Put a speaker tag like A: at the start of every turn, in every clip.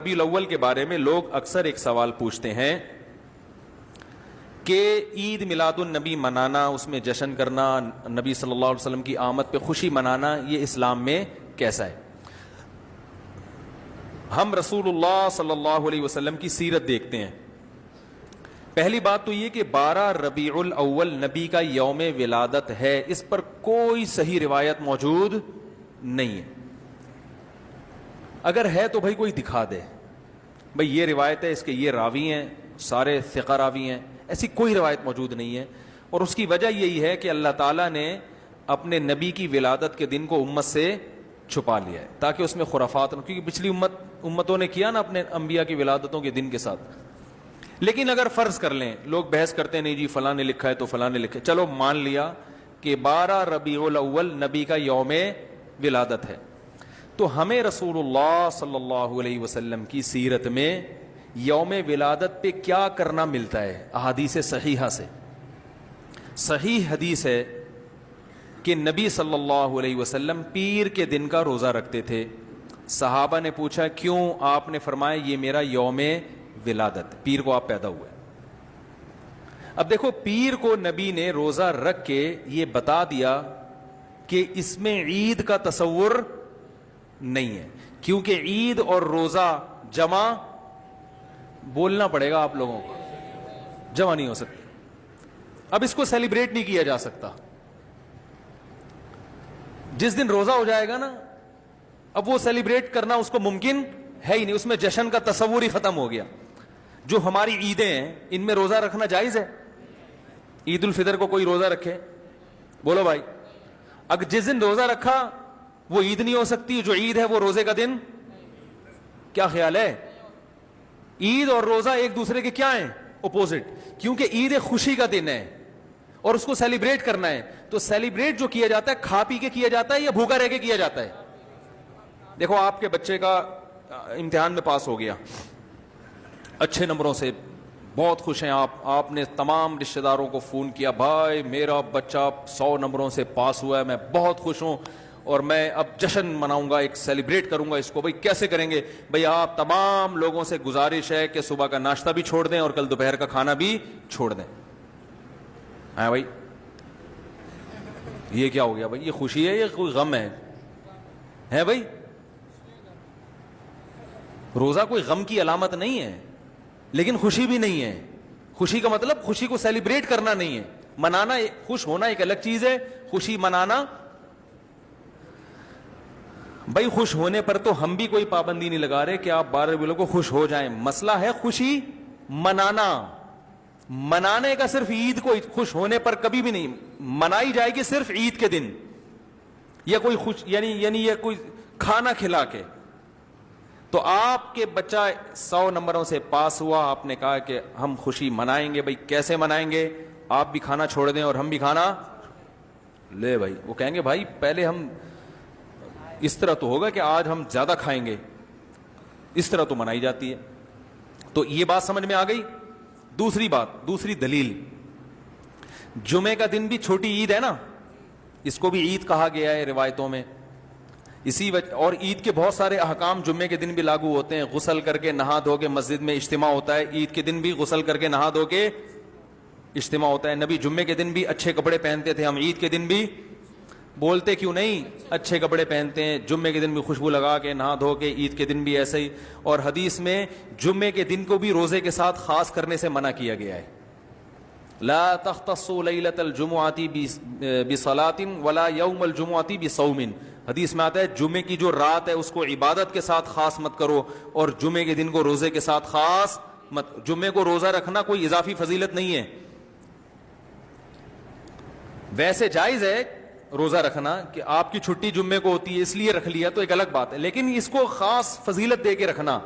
A: ربیع الاول کے بارے میں لوگ اکثر ایک سوال پوچھتے ہیں کہ عید میلاد النبی منانا، اس میں جشن کرنا، نبی صلی اللہ علیہ وسلم کی آمد پہ خوشی منانا، یہ اسلام میں کیسا ہے؟ ہم رسول اللہ صلی اللہ علیہ وسلم کی سیرت دیکھتے ہیں۔ پہلی بات تو یہ کہ 12 ربیع الاول نبی کا یوم ولادت ہے، اس پر کوئی صحیح روایت موجود نہیں ہے۔ اگر ہے تو بھائی کوئی دکھا دے، بھائی یہ روایت ہے، اس کے یہ راوی ہیں، سارے ثقہ راوی ہیں، ایسی کوئی روایت موجود نہیں ہے۔ اور اس کی وجہ یہی ہے کہ اللہ تعالیٰ نے اپنے نبی کی ولادت کے دن کو امت سے چھپا لیا ہے تاکہ اس میں خرافات نہ، کیونکہ پچھلی امتوں نے کیا نا اپنے انبیاء کی ولادتوں کے دن کے ساتھ۔ لیکن اگر فرض کر لیں، لوگ بحث کرتے ہیں نہیں جی فلاں نے لکھا ہے تو فلاں نے لکھا ہے، چلو مان لیا کہ 12 ربیع الاول نبی کا یوم ولادت ہے، تو ہمیں رسول اللہ صلی اللہ علیہ وسلم کی سیرت میں یوم ولادت پہ کیا کرنا ملتا ہے؟ احادیث صحیحہ سے صحیح حدیث ہے کہ نبی صلی اللہ علیہ وسلم پیر کے دن کا روزہ رکھتے تھے۔ صحابہ نے پوچھا کیوں؟ آپ نے فرمایا یہ میرا یوم ولادت، پیر کو آپ پیدا ہوئے۔ اب دیکھو، پیر کو نبی نے روزہ رکھ کے یہ بتا دیا کہ اس میں عید کا تصور نہیں ہے، کیونکہ عید اور روزہ جمع بولنا پڑے گا آپ لوگوں کو، جمع نہیں ہو سکتی۔ اب اس کو سیلیبریٹ نہیں کیا جا سکتا۔ جس دن روزہ ہو جائے گا نا، اب وہ سیلیبریٹ کرنا اس کو ممکن ہے ہی نہیں، اس میں جشن کا تصور ہی ختم ہو گیا۔ جو ہماری عیدیں ہیں ان میں روزہ رکھنا جائز ہے؟ عید الفطر کو کوئی روزہ رکھے؟ بولو بھائی، اگر جس دن روزہ رکھا وہ عید نہیں ہو سکتی، جو عید ہے وہ روزے کا دن؟ کیا خیال ہے؟ عید اور روزہ ایک دوسرے کے کیا ہیں؟ اپوزٹ، کیونکہ عید ایک خوشی کا دن ہے اور اس کو سیلیبریٹ کرنا ہے۔ تو سیلیبریٹ جو کیا جاتا ہے کھا پی کے کیا جاتا ہے یا بھوکا رہ کے کیا جاتا ہے؟ دیکھو، آپ کے بچے کا امتحان میں پاس ہو گیا اچھے نمبروں سے، بہت خوش ہیں آپ نے تمام رشتہ داروں کو فون کیا، بھائی میرا بچہ 100 نمبروں سے پاس ہوا ہے، میں بہت خوش ہوں اور میں اب جشن مناؤں گا، ایک سیلیبریٹ کروں گا اس کو۔ بھائی کیسے کریں گے؟ بھائی آپ تمام لوگوں سے گزارش ہے کہ صبح کا ناشتہ بھی چھوڑ دیں اور کل دوپہر کا کھانا بھی چھوڑ دیں۔ ہاں بھائی، یہ کیا ہو گیا بھائی؟ یہ خوشی ہے یا کوئی غم ہے بھائی؟ روزہ کوئی غم کی علامت نہیں ہے، لیکن خوشی بھی نہیں ہے۔ خوشی کا مطلب خوشی کو سیلیبریٹ کرنا نہیں ہے، منانا۔ خوش ہونا ایک الگ چیز ہے، خوشی منانا۔ بھائی خوش ہونے پر تو ہم بھی کوئی پابندی نہیں لگا رہے کہ آپ 12 ربیع کو خوش ہو جائیں، مسئلہ ہے خوشی منانا۔ منانے کا صرف عید کو خوش ہونے پر کبھی بھی نہیں منائی جائے گی، صرف عید کے دن، یا کوئی خوش یعنی یہ کوئی کھانا کھلا کے۔ تو آپ کے بچہ 100 نمبروں سے پاس ہوا، آپ نے کہا کہ ہم خوشی منائیں گے۔ بھائی کیسے منائیں گے؟ آپ بھی کھانا چھوڑ دیں اور ہم بھی کھانا لے۔ بھائی وہ کہیں گے بھائی پہلے ہم اس طرح تو ہوگا کہ آج ہم زیادہ کھائیں گے، اس طرح تو منائی جاتی ہے۔ تو یہ بات سمجھ میں آ گئی۔ دوسری بات، دوسری دلیل، جمعے کا دن بھی چھوٹی عید ہے نا، اس کو بھی عید کہا گیا ہے روایتوں میں، اسی وجہ۔ اور عید کے بہت سارے احکام جمعے کے دن بھی لاگو ہوتے ہیں۔ غسل کر کے نہا دھو کے مسجد میں اجتماع ہوتا ہے، عید کے دن بھی غسل کر کے نہا دھو کے اجتماع ہوتا ہے۔ نبی جمعے کے دن بھی اچھے کپڑے پہنتے تھے، ہم عید کے دن بھی بولتے کیوں نہیں اچھے کپڑے پہنتے ہیں؟ جمعے کے دن بھی خوشبو لگا کے نہا دھو کے، عید کے دن بھی ایسے ہی۔ اور حدیث میں جمعے کے دن کو بھی روزے کے ساتھ خاص کرنے سے منع کیا گیا ہے۔ لا تختصوا لیلۃ الجمعۃ بصلاۃ ولا یوم الجمعۃ بصوم، حدیث میں آتا ہے جمعے کی جو رات ہے اس کو عبادت کے ساتھ خاص مت کرو اور جمعے کے دن کو روزے کے ساتھ خاص مت۔ جمعے کو روزہ رکھنا کوئی اضافی فضیلت نہیں ہے، ویسے جائز ہے روزہ رکھنا کہ آپ کی چھٹی جمعے کو ہوتی ہے اس لیے رکھ لیا تو ایک الگ بات ہے، لیکن اس کو خاص فضیلت دے کے رکھنا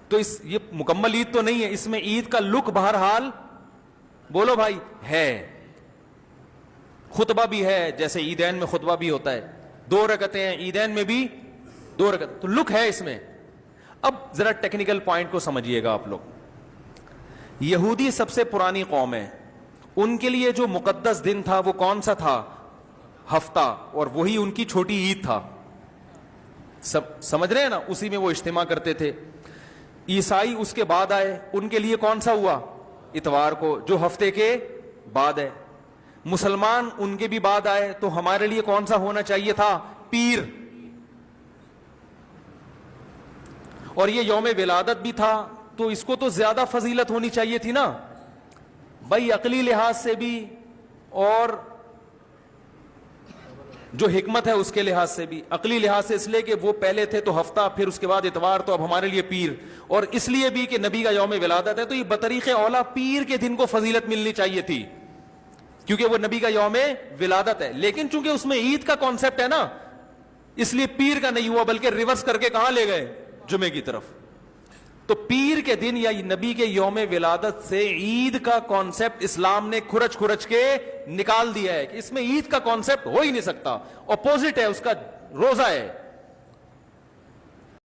A: تو یہ مکمل عید تو نہیں ہے۔ اس میں عید کا لک بہرحال بولو بھائی ہے، خطبہ بھی ہے، جیسے عیدین میں خطبہ بھی ہوتا ہے، 2 رکعتیں ہیں، عیدین میں بھی 2 رکعتیں، تو لک ہے اس میں۔ اب ذرا ٹیکنیکل پوائنٹ کو سمجھیے گا آپ لوگ۔ یہودی سب سے پرانی قوم ہے، ان کے لیے جو مقدس دن تھا وہ کون سا تھا؟ ہفتہ، اور وہی ان کی چھوٹی عید تھا۔ سمجھ رہے ہیں نا؟ اسی میں وہ اجتماع کرتے تھے۔ عیسائی اس کے بعد آئے, ان کے لیے کون سا ہوا؟ اتوار کو, جو ہفتے کے بعد ہے. مسلمان ان کے بھی بعد آئے, تو ہمارے لیے کون سا ہونا چاہیے تھا؟ پیر. اور یہ یوم ولادت بھی تھا, تو اس کو تو زیادہ فضیلت ہونی چاہیے تھی نا بھائی, عقلی لحاظ سے بھی اور جو حکمت ہے اس کے لحاظ سے بھی. عقلی لحاظ سے اس لیے کہ وہ پہلے تھے تو ہفتہ, پھر اس کے بعد اتوار, تو اب ہمارے لیے پیر. اور اس لیے بھی کہ نبی کا یوم ولادت ہے, تو یہ بطریق اولا پیر کے دن کو فضیلت ملنی چاہیے تھی, کیونکہ وہ نبی کا یوم ولادت ہے. لیکن چونکہ اس میں عید کا کانسیپٹ ہے نا, اس لیے پیر کا نہیں ہوا, بلکہ ریورس کر کے کہاں لے گئے؟ جمعے کی طرف. تو پیر کے دن یا نبی کے یوم ولادت سے عید کا کانسیپٹ اسلام نے کھرچ کھرچ کے نکال دیا ہے کہ اس میں عید کا کانسیپٹ ہو ہی نہیں سکتا. اپوزٹ ہے اس کا, روزہ ہے.